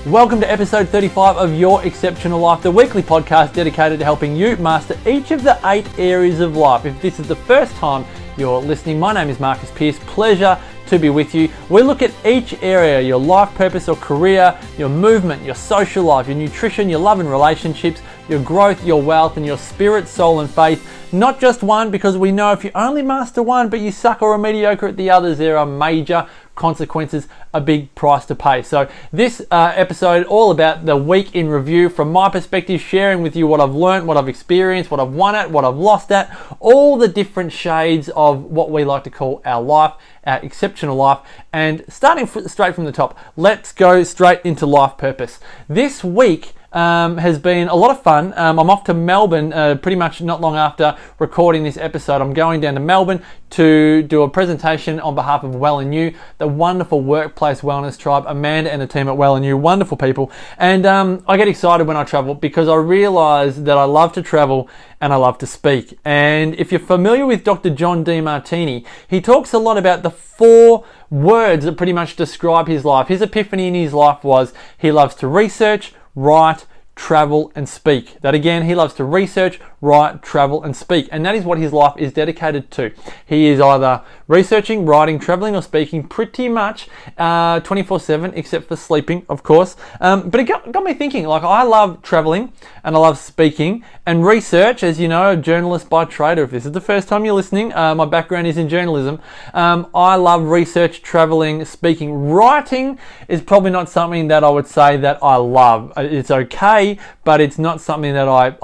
Welcome to episode 35 of Your Exceptional Life, the weekly podcast dedicated to helping you master each of the 8 areas of life. If this is the first time you're listening, my name is Marcus Pearce. Pleasure to be with you. We look at each area, your life purpose or career, your movement, your social life, your nutrition, your love and relationships, your growth, your wealth, and your spirit, soul, and faith. Not just one, because we know if you only master one but you suck or are mediocre at the others, there are major consequences, a big price to pay. So this episode all about the week in review from my perspective, sharing with you what I've learned, what I've experienced, what I've won at, what I've lost at, all the different shades of what we like to call our life, our exceptional life. And starting straight from the top, let's go straight into life purpose. This week has been a lot of fun. I'm off to Melbourne pretty much not long after recording this episode. I'm going down to Melbourne to do a presentation on behalf of YEL, the wonderful workplace wellness tribe. Amanda and the team at YEL, wonderful people. And I get excited when I travel because I realise that I love to travel and I love to speak. And if you're familiar with Dr. John Demartini, he talks a lot about the 4 words that pretty much describe his life. His epiphany in his life was he loves to research, write, travel, and speak. That again, he loves to research, write, travel, and speak. And that is what his life is dedicated to. He is either researching, writing, traveling, or speaking pretty much 24/7, except for sleeping, of course. But it got me thinking, like, I love traveling and I love speaking and research. As you know, a journalist by trade, or if this is the first time you're listening, my background is in journalism. I love research, traveling, speaking. Writing is probably not something that I would say that I love. It's okay, but it's not something that I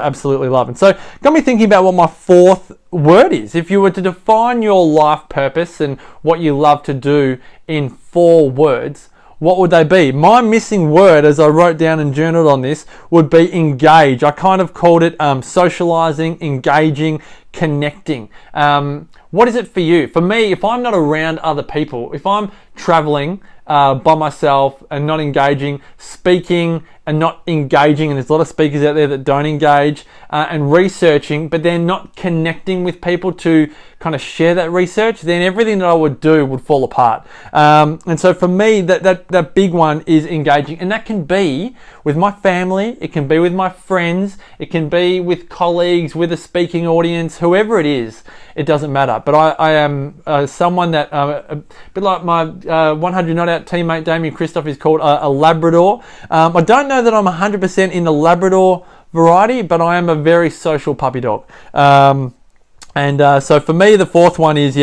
absolutely love. And so got me thinking about what my 4th word is. If you were to define your life purpose and what you love to do in 4 words, what would they be? My missing word, as I wrote down and journaled on this, would be engage. I kind of called it socializing, engaging, connecting. What is it for you? For me, if I'm not around other people, if I'm traveling by myself and not engaging, speaking and not engaging, and there's a lot of speakers out there that don't engage, and researching, but they're not connecting with people to kind of share that research, then everything that I would do would fall apart. And so for me, that big one is engaging, and that can be with my family, it can be with my friends, it can be with colleagues, with a speaking audience, whoever it is, it doesn't matter. But I am someone that, a bit like my 100 Not Out teammate Damien Christoph is called a Labrador. I don't know that I'm 100% in the Labrador variety, but I am a very social puppy dog. So for me, the 4th one is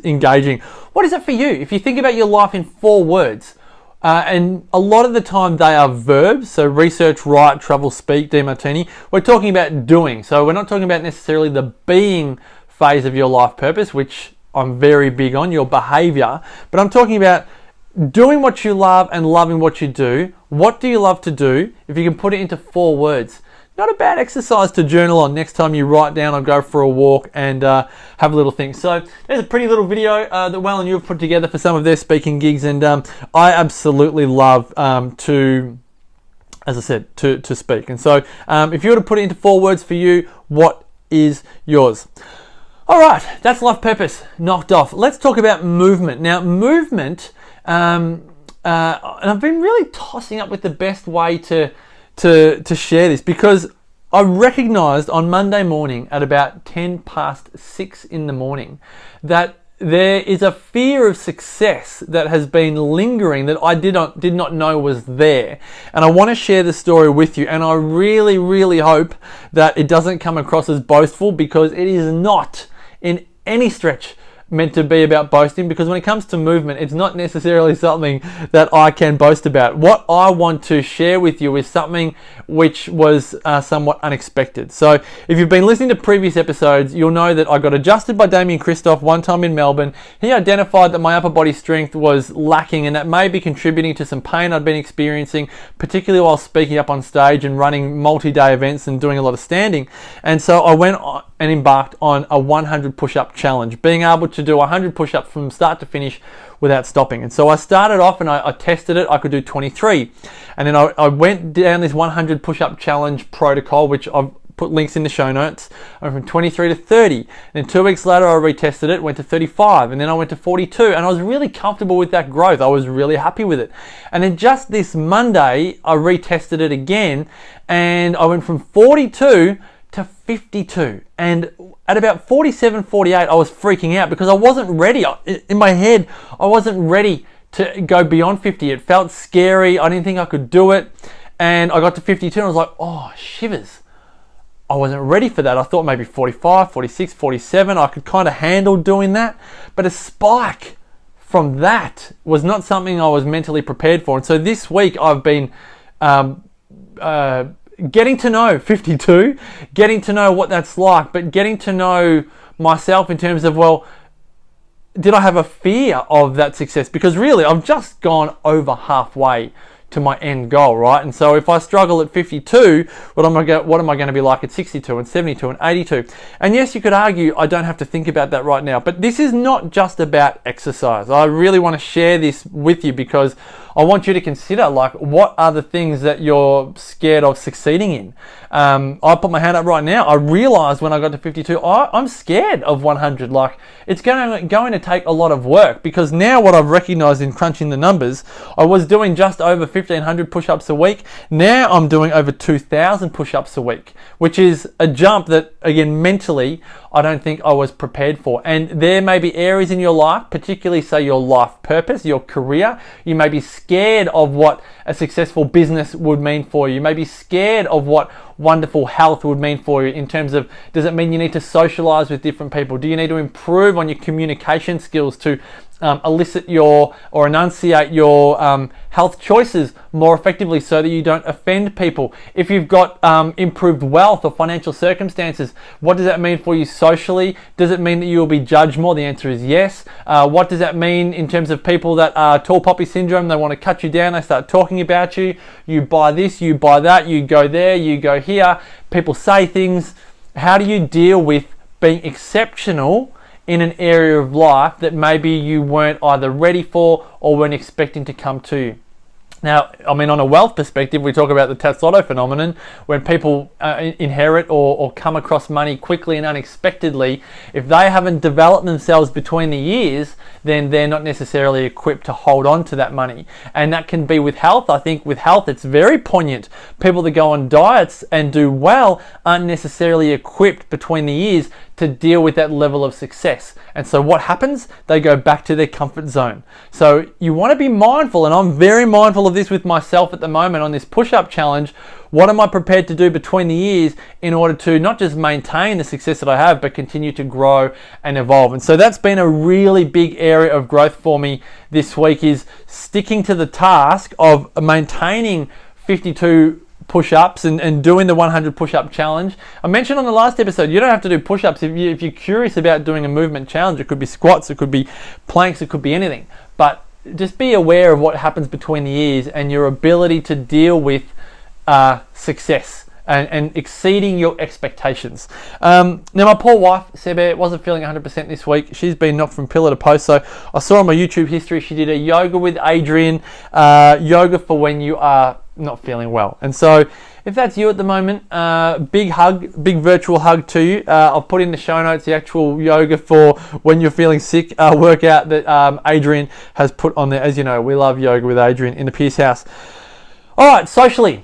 engaging. What is it for you? If you think about your life in 4 words, and a lot of the time they are verbs, so research, write, travel, speak, Demartini. We're talking about doing. So we're not talking about necessarily the being phase of your life purpose, which I'm very big on, your behavior, but I'm talking about doing what you love and loving what you do. What do you love to do? If you can put it into 4 words. Not a bad exercise to journal on next time you write down or go for a walk and have a little think. So there's a pretty little video that YEL have put together for some of their speaking gigs, and I absolutely love to, as I said, to speak. And so if you were to put it into 4 words for you, what is yours? All right, that's life purpose knocked off. Let's talk about movement. Now, movement, and I've been really tossing up with the best way to share this, because I recognised on Monday morning at about 6:10 in the morning that there is a fear of success that has been lingering that I did not know was there. And I want to share the story with you, and I really, really hope that it doesn't come across as boastful, because it is not in any stretch meant to be about boasting, because when it comes to movement, it's not necessarily something that I can boast about. What I want to share with you is something which was somewhat unexpected. So if you've been listening to previous episodes, you'll know that I got adjusted by Damien Christoph one time in Melbourne. He identified that my upper body strength was lacking, and that may be contributing to some pain I'd been experiencing, particularly while speaking up on stage and running multi-day events and doing a lot of standing. And so I went and embarked on a 100 push-up challenge, being able to do 100 push-ups from start to finish without stopping. And so I started off and I tested it. I could do 23. And then I went down this 100 push-up challenge protocol, which I've put links in the show notes. I went from 23 to 30. And then 2 weeks later, I retested it, went to 35. And then I went to 42. And I was really comfortable with that growth. I was really happy with it. And then just this Monday, I retested it again. And I went from 42 to 52. And at about 47, 48, I was freaking out because I wasn't ready. In my head, I wasn't ready to go beyond 50. It felt scary. I didn't think I could do it. And I got to 52 and I was like, oh, shivers. I wasn't ready for that. I thought maybe 45, 46, 47, I could kind of handle doing that. But a spike from that was not something I was mentally prepared for. And so this week I've been getting to know 52, getting to know what that's like, but getting to know myself in terms of, well, did I have a fear of that success? Because really, I've just gone over halfway to my end goal, right? And so if I struggle at 52, what am I going to be like at 62 and 72 and 82? And yes, you could argue I don't have to think about that right now, but this is not just about exercise. I really want to share this with you because I want you to consider, like, what are the things that you're scared of succeeding in? I put my hand up right now. I realized when I got to 52, I'm scared of 100. Like, it's going to take a lot of work because now what I've recognized in crunching the numbers, I was doing just over 1,500 push-ups a week. Now I'm doing over 2,000 push-ups a week, which is a jump that, again, mentally, I don't think I was prepared for. And there may be areas in your life, particularly say your life purpose, your career, you may be scared of what a successful business would mean for you. You may be scared of what wonderful health would mean for you in terms of, does it mean you need to socialize with different people? Do you need to improve on your communication skills to elicit your or enunciate your health choices more effectively so that you don't offend people? If you've got improved wealth or financial circumstances, what does that mean for you socially? Does it mean that you will be judged more? The answer is yes. What does that mean in terms of people that are tall poppy syndrome? They want to cut you down, they start talking about you, you buy this, you buy that, you go there, you go here, people say things. How do you deal with being exceptional in an area of life that maybe you weren't either ready for or weren't expecting to come to you? Now, I mean, on a wealth perspective, we talk about the Tatsotto phenomenon, when people inherit or come across money quickly and unexpectedly. If they haven't developed themselves between the years, then they're not necessarily equipped to hold on to that money. And that can be with health. I think with health, it's very poignant. People that go on diets and do well aren't necessarily equipped between the years to deal with that level of success. And so what happens? They go back to their comfort zone. So you want to be mindful, and I'm very mindful of this with myself at the moment on this push-up challenge. What am I prepared to do between the years in order to not just maintain the success that I have, but continue to grow and evolve? And so that's been a really big area of growth for me this week, is sticking to the task of maintaining 52 push-ups and doing the 100 push-up challenge. I mentioned on the last episode, you don't have to do push-ups. If you're curious about doing a movement challenge, it could be squats, it could be planks, it could be anything. But just be aware of what happens between the years and your ability to deal with success and exceeding your expectations. Now, my poor wife, Sebe, wasn't feeling 100% this week. She's been knocked from pillar to post. So I saw on my YouTube history, she did a yoga with Adrian, yoga for when you are not feeling well. And so if that's you at the moment, big hug, big virtual hug to you. I'll put in the show notes the actual yoga for when you're feeling sick workout that Adrian has put on there. As you know, we love yoga with Adrian in the Pierce house. All right, socially,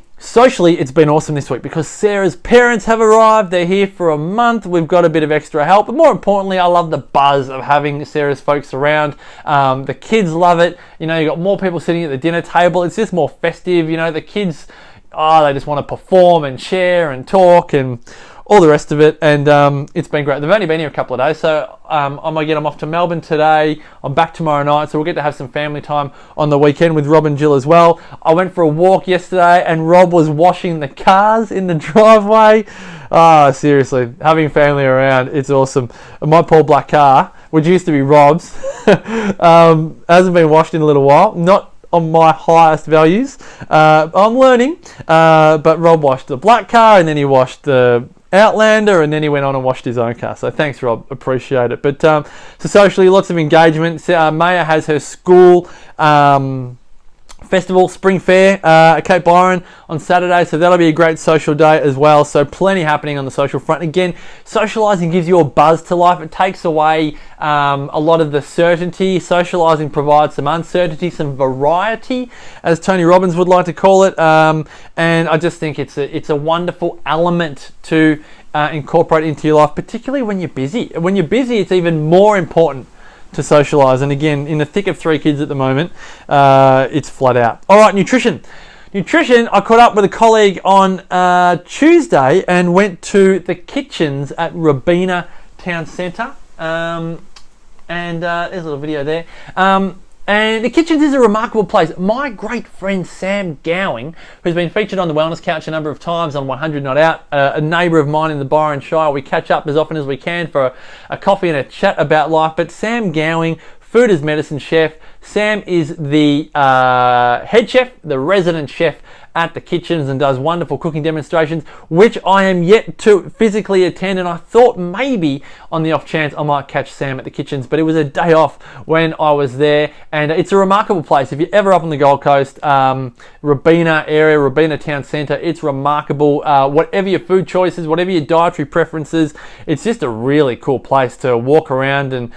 it's been awesome this week because Sarah's parents have arrived. They're here for a month. We've got a bit of extra help. But more importantly, I love the buzz of having Sarah's folks around. The kids love it. You know, you got more people sitting at the dinner table. It's just more festive. You know, the kids, they just want to perform and share and talk and all the rest of it. And it's been great. They've only been here a couple of days. So I'm off to Melbourne today. I'm back tomorrow night. So we'll get to have some family time on the weekend with Rob and Jill as well. I went for a walk yesterday and Rob was washing the cars in the driveway. Seriously, having family around, it's awesome. And my poor black car, which used to be Rob's, hasn't been washed in a little while. Not on my highest values. I'm learning. But Rob washed the black car and then he washed the Outlander, and then he went on and washed his own car. So thanks, Rob. Appreciate it. But so socially, lots of engagement. Maya has her school Festival, Spring Fair at Cape Byron on Saturday, so that'll be a great social day as well. So plenty happening on the social front. Again, socialising gives you a buzz to life. It takes away a lot of the certainty. Socialising provides some uncertainty, some variety, as Tony Robbins would like to call it. And I just think it's a wonderful element to incorporate into your life, particularly when you're busy. When you're busy, it's even more important to socialise. And again, in the thick of 3 kids at the moment, it's flat out. All right, nutrition. I caught up with a colleague on Tuesday and went to the kitchens at Robina Town Centre. And there's a little video there. And the Kitchens is a remarkable place. My great friend Sam Gowing, who's been featured on the Wellness Couch a number of times on 100 Not Out, a neighbour of mine in the Byron Shire. We catch up as often as we can for a coffee and a chat about life. But Sam Gowing, food as medicine chef. Sam is the head chef, the resident chef at the Kitchens, and does wonderful cooking demonstrations, which I am yet to physically attend. And I thought maybe on the off chance I might catch Sam at the Kitchens, but it was a day off when I was there. And it's a remarkable place. If you're ever up on the Gold Coast, Robina area, Robina Town Centre, it's remarkable. Whatever your food choices, whatever your dietary preferences, it's just a really cool place to walk around and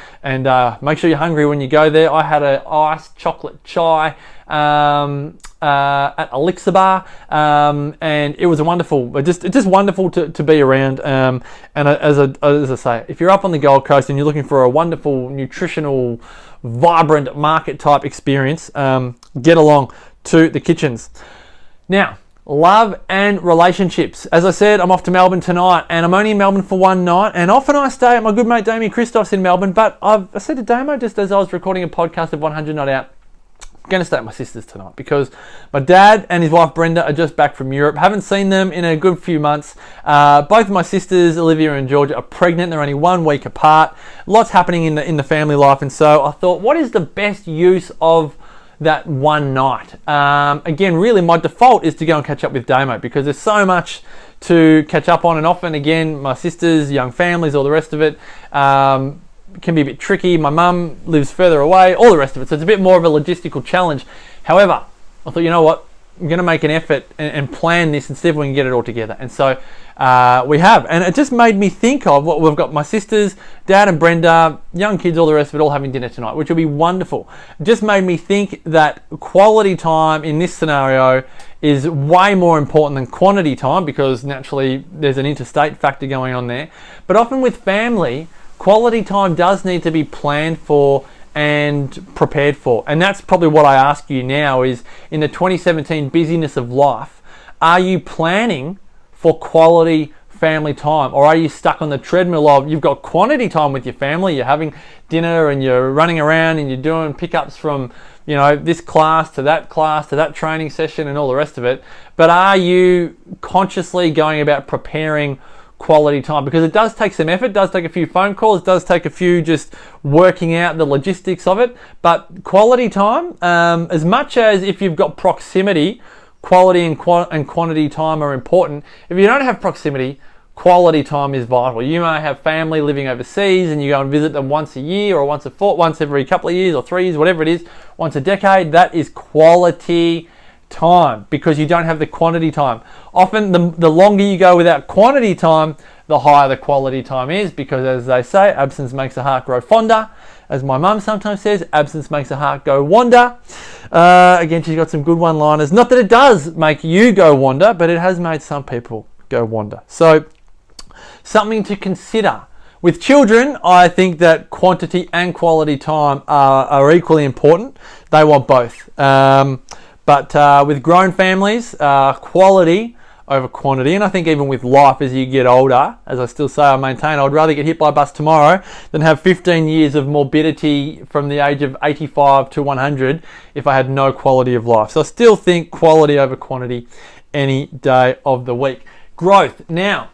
make sure you're hungry when you go there. I had an iced chocolate chai at Elixir Bar, and it was just wonderful to be around. And as I say, if you're up on the Gold Coast and you're looking for a wonderful, nutritional, vibrant market type experience, get along to the Kitchens. Now, love and relationships. As I said, I'm off to Melbourne tonight, and I'm only in Melbourne for one night, and often I stay at my good mate Damien Christoph's in Melbourne, but I said to Damo just as I was recording a podcast of 100 Not Out, I'm going to stay at my sister's tonight because my dad and his wife Brenda are just back from Europe. Haven't seen them in a good few months. Both of my sisters, Olivia and Georgia, are pregnant. They're only 1 week apart. Lots happening in the family life, and so I thought, what is the best use of that one night? Again, really my default is to go and catch up with Damo because there's so much to catch up on, and often, again, my sisters, young families, all the rest of it, can be a bit tricky. My mum lives further away, all the rest of it, so it's a bit more of a logistical challenge. However, I thought, you know what, I'm going to make an effort and plan this and see if we can get it all together. And so we have, and it just made me think of what we've got. My sisters, Dad and Brenda, young kids, all the rest of it, all having dinner tonight, which will be wonderful. It just made me think that quality time in this scenario is way more important than quantity time, because naturally there's an interstate factor going on there. But often with family, quality time does need to be planned for and prepared for. And that's probably what I ask you now is, in the 2017 busyness of life, are you planning for quality family time, or are you stuck on the treadmill of you've got quantity time with your family, you're having dinner and you're running around and you're doing pickups from, you know, this class to that training session and all the rest of it, but are you consciously going about preparing quality time? Because it does take some effort, does take a few phone calls, it does take a few just working out the logistics of it, but quality time, as much as if you've got proximity, quality and quantity time are important. If you don't have proximity, quality time is vital. You may have family living overseas and you go and visit them once a year or once every couple of years or 3 years, whatever it is, once a decade. That is quality time because you don't have the quantity time. Often the longer you go without quantity time, the higher the quality time is, because as they say, absence makes the heart grow fonder. As my mum sometimes says, absence makes the heart go wander. Again, she's got some good one-liners. Not that it does make you go wander, but it has made some people go wander. So something to consider. With children, I think that quantity and quality time are equally important. They want both. But with grown families, quality over quantity, and I think even with life as you get older, as I still say, I maintain, I'd rather get hit by a bus tomorrow than have 15 years of morbidity from the age of 85 to 100 if I had no quality of life. So I still think quality over quantity any day of the week. Growth. Now,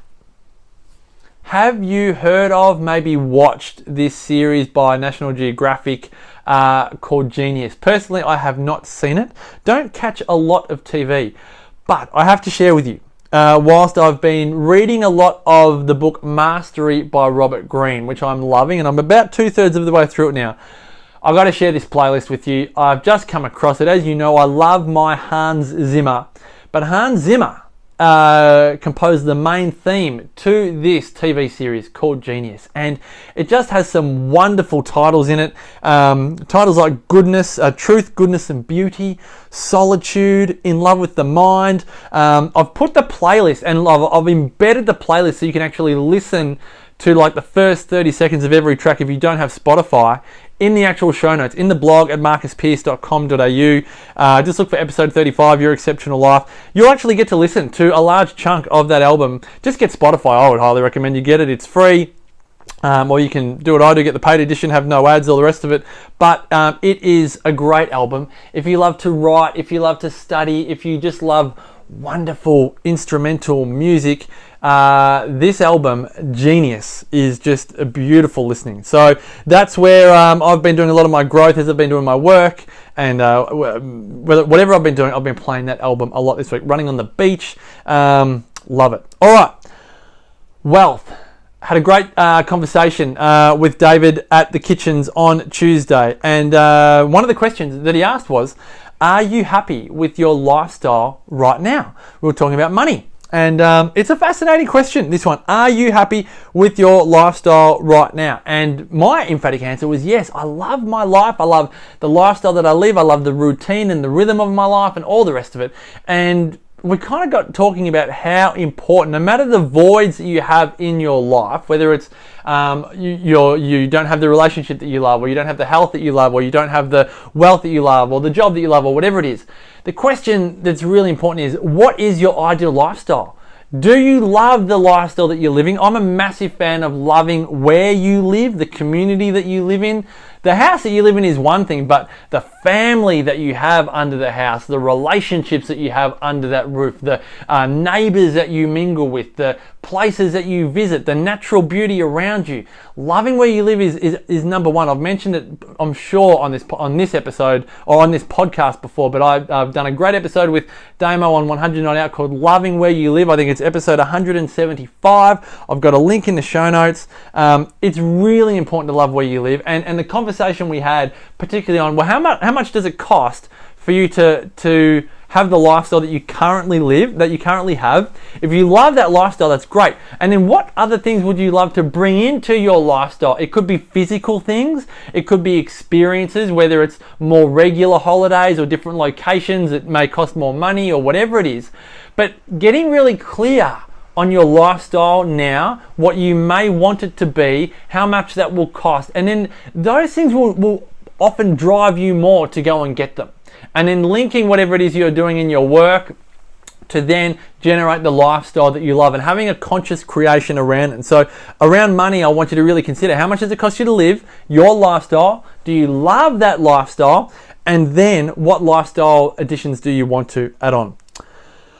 have you heard of, maybe watched this series by National Geographic called Genius? Personally, I have not seen it. Don't catch a lot of TV. But I have to share with you, whilst I've been reading a lot of the book Mastery by Robert Greene, which I'm loving, and I'm about 2/3 of the way through it now, I've got to share this playlist with you. I've just come across it. As you know, I love my Hans Zimmer. But Hans Zimmer composed the main theme to this TV series called Genius. And it just has some wonderful titles in it. Titles like Goodness, Truth, Goodness and Beauty, Solitude, In Love with the Mind. I've put the playlist and I've embedded the playlist so you can actually listen to like the first 30 seconds of every track if you don't have Spotify in the actual show notes, in the blog at marcuspearce.com.au. Just look for episode 35, Your Exceptional Life. You'll actually get to listen to a large chunk of that album. Just get Spotify. I would highly recommend you get it. It's free. Or you can do what I do, get the paid edition, have no ads, all the rest of it. But it is a great album. If you love to write, if you love to study, if you just love wonderful instrumental music, this album, Genius, is just a beautiful listening. So that's where I've been doing a lot of my growth as I've been doing my work, and whatever I've been doing, I've been playing that album a lot this week, running on the beach. Love it. All right, wealth. Had a great conversation with David at the Kitchens on Tuesday, and one of the questions that he asked was, are you happy with your lifestyle right now? We were talking about money. And it's a fascinating question, this one. Are you happy with your lifestyle right now? And my emphatic answer was yes. I love my life. I love the lifestyle that I live. I love the routine and the rhythm of my life and all the rest of it. And we kind of got talking about how important, no matter the voids that you have in your life, whether it's you don't have the relationship that you love, or you don't have the health that you love, or you don't have the wealth that you love, or the job that you love, or whatever it is. The question that's really important is, what is your ideal lifestyle? Do you love the lifestyle that you're living? I'm a massive fan of loving where you live, the community that you live in. The house that you live in is one thing, but the family that you have under the house, the relationships that you have under that roof, the neighbors that you mingle with, the places that you visit, the natural beauty around you. Loving where you live is number one. I've mentioned it, I'm sure, on this episode or on this podcast before, but I've done a great episode with Damo on 100 Night Out called Loving Where You Live. I think it's episode 175. I've got a link in the show notes. It's really important to love where you live, and the conversation we had, particularly on, well, how much does it cost for you to have the lifestyle that you currently have? If you love that lifestyle, that's great. And then what other things would you love to bring into your lifestyle? It could be physical things, it could be experiences, whether it's more regular holidays or different locations that may cost more money or whatever it is. But getting really clear on your lifestyle now, what you may want it to be, how much that will cost, and then those things will often drive you more to go and get them. And then linking whatever it is you're doing in your work to then generate the lifestyle that you love, and having a conscious creation around it. And so around money, I want you to really consider, how much does it cost you to live your lifestyle? Do you love that lifestyle? And then what lifestyle additions do you want to add on?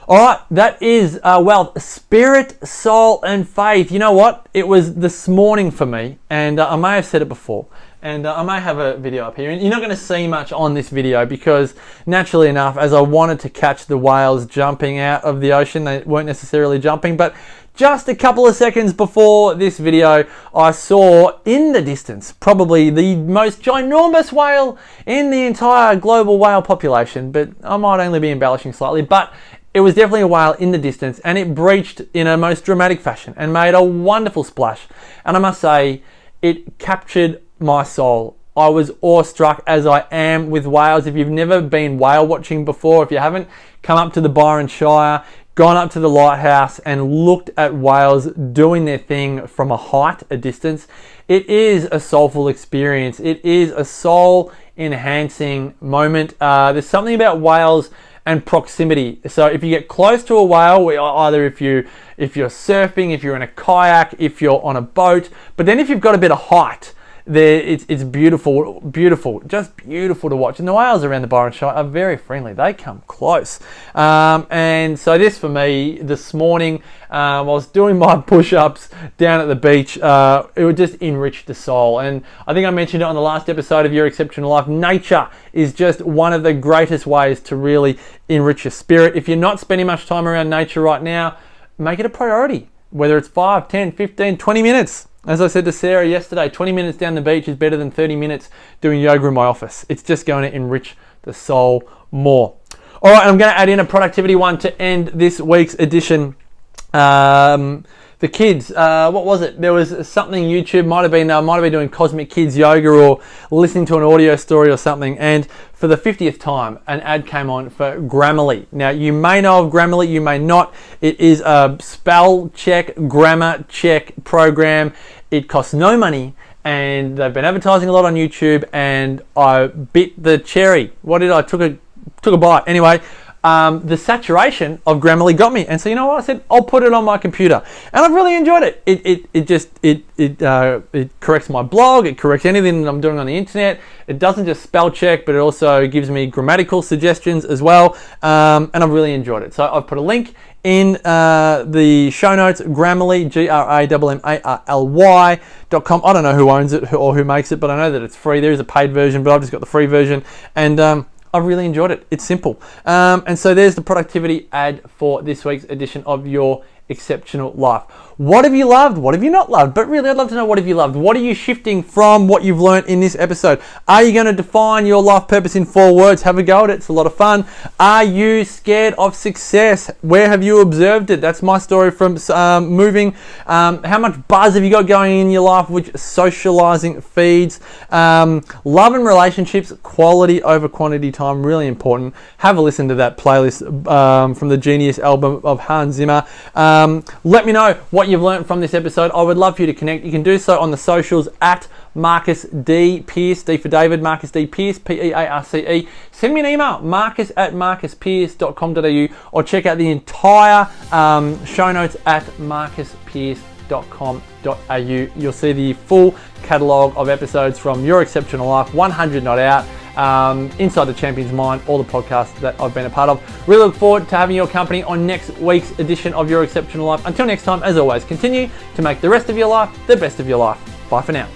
All right, that is wealth, spirit, soul, and faith. You know what? It was this morning for me, and I may have said it before, and I may have a video up here. And you're not going to see much on this video because, naturally enough, as I wanted to catch the whales jumping out of the ocean, they weren't necessarily jumping, but just a couple of seconds before this video, I saw in the distance probably the most ginormous whale in the entire global whale population, but I might only be embellishing slightly, but it was definitely a whale in the distance, and it breached in a most dramatic fashion and made a wonderful splash. And I must say, it captured my soul. I was awestruck, as I am with whales. If you've never been whale watching before, if you haven't come up to the Byron Shire, gone up to the lighthouse and looked at whales doing their thing from a height, a distance, it is a soulful experience. It is a soul enhancing moment. There's something about whales and proximity. So if you get close to a whale, either if you're surfing, if you're in a kayak, if you're on a boat, but then if you've got a bit of height, it's beautiful, just beautiful to watch. And the whales around the Byron Shire are very friendly. They come close. And so this for me, this morning, while I was doing my push-ups down at the beach, it would just enrich the soul. And I think I mentioned it on the last episode of Your Exceptional Life. Nature is just one of the greatest ways to really enrich your spirit. If you're not spending much time around nature right now, make it a priority. Whether it's 5, 10, 15, 20 minutes. As I said to Sarah yesterday, 20 minutes down the beach is better than 30 minutes doing yoga in my office. It's just going to enrich the soul more. All right, I'm going to add in a productivity one to end this week's edition. The kids, what was it? There was something YouTube, might have been doing Cosmic Kids Yoga or listening to an audio story or something. And for the 50th time, an ad came on for Grammarly. Now, you may know of Grammarly, you may not. It is a spell check, grammar check program. It costs no money, and they've been advertising a lot on YouTube, and I bit the cherry. What did I? Took a bite. Anyway, the saturation of Grammarly got me, and so you know what I said? I'll put it on my computer, and I've really enjoyed it. It corrects my blog. It corrects anything that I'm doing on the internet. It doesn't just spell check, but it also gives me grammatical suggestions as well, and I've really enjoyed it. So I've put a link in the show notes. Grammarly, GRAMMARLY.com. I don't know who owns it or who makes it, but I know that it's free. There is a paid version, but I've just got the free version, and I've really enjoyed it. It's simple. And so there's the productivity ad for this week's edition of Your Exceptional Life. What have you loved? What have you not loved? But really, I'd love to know, what have you loved? What are you shifting from what you've learned in this episode? Are you going to define your life purpose in 4 words? Have a go at it. It's a lot of fun. Are you scared of success? Where have you observed it? That's my story from moving. How much buzz have you got going in your life? Which socializing feeds? Love and relationships, quality over quantity time, really important. Have a listen to that playlist from the Genius album of Hans Zimmer. Let me know what you've learned from this episode. I would love for you to connect. You can do so on the socials at Marcus D. Pearce, D for David, Marcus D. Pearce, P-E-A-R-C-E. Send me an email, marcus@marcuspearce.com.au, or check out the entire show notes at marcuspearce.com.au. You'll see the full catalogue of episodes from Your Exceptional Life, 100 Not Out, Inside the Champion's Mind, all the podcasts that I've been a part of. Really look forward to having your company on next week's edition of Your Exceptional Life. Until next time, as always, continue to make the rest of your life the best of your life. Bye for now.